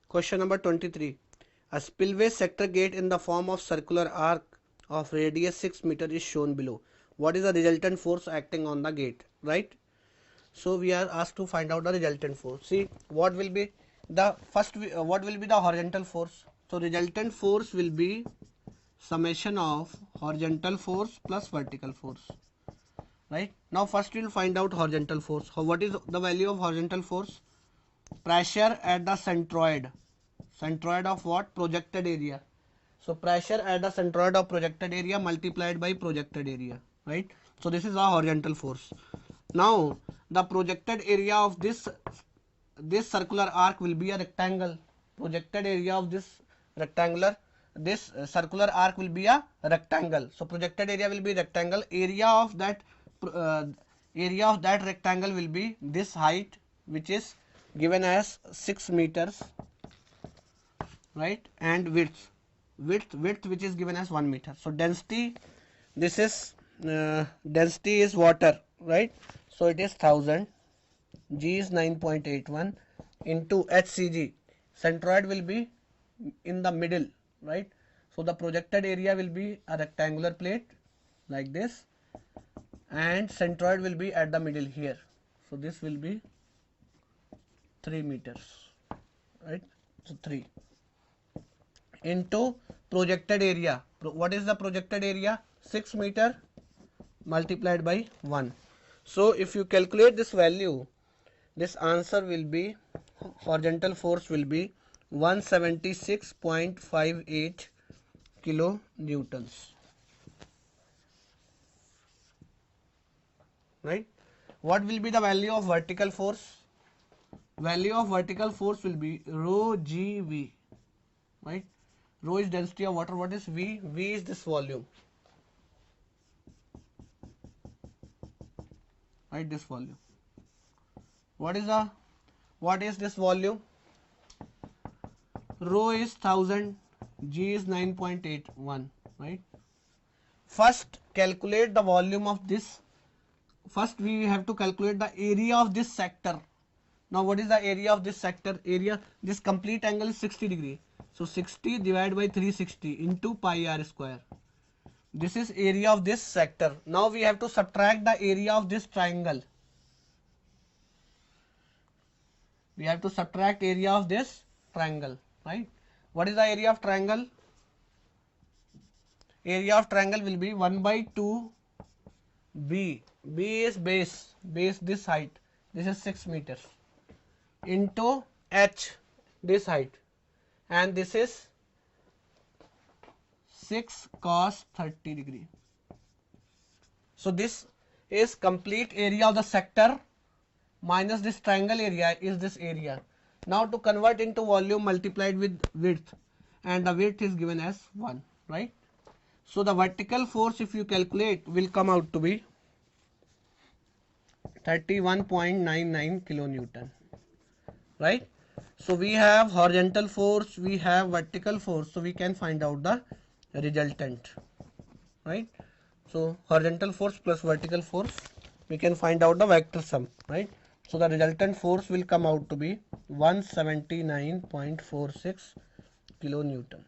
Question number 23. A spillway sector gate in the form of circular arc of radius 6 meter is shown below. What is the resultant force acting on the gate? Right. So we are asked to find out the resultant force. See what will be the what will be the horizontal force? So resultant force will be summation of horizontal force plus vertical force. Right. Now first we will find out horizontal force. What is the value of horizontal force? Pressure at the centroid. Centroid of what? Projected area. So pressure at the centroid of projected area multiplied by projected area. Right. So this is our horizontal force. Now the projected area of this circular arc will be a rectangle. Projected area of this circular arc will be a rectangle. So projected area will be rectangle. Uh, area of that rectangle will be this height, which is given as 6 meters, right? And width which is given as 1 meter. So density, this is density is water, right? So it is 1000. G is 9.81 into HCG. Centroid will be in the middle, right? So the projected area will be a rectangular plate like this, and centroid will be at the middle here. So this will be 3 meters, right? So 3 into projected area. What is the projected area? 6 meter multiplied by 1. So if you calculate this value, this answer will be, horizontal force will be 176.58 kilo newtons. Right? What will be the value of vertical force? Value of vertical force will be rho GV. Right? Rho is density of water. What is V? V is this volume. Right? This volume. What is this volume? Rho is 1000, G is 9.81, right? First calculate the volume of this. First we have to calculate the area of this sector. Now what is the area of this sector? Area, this complete angle is 60 degree. So 60 divided by 360 into pi r square. This is area of this sector. Now we have to subtract the area of this triangle. We have to subtract area of this triangle, right? What is the area of triangle? Area of triangle will be 1 by 2 B. B is base this height. This is 6 meters into H, this height, and this is 6 cos 30 degree. So this is complete area of the sector minus this triangle area is this area. Now to convert into volume, multiplied with width, and the width is given as 1, right? So the vertical force, if you calculate, will come out to be 31.99 kilonewton, right? So we have horizontal force, we have vertical force, so we can find out the resultant, right? So horizontal force plus vertical force, we can find out the vector sum, right? So the resultant force will come out to be 179.46 kilonewton.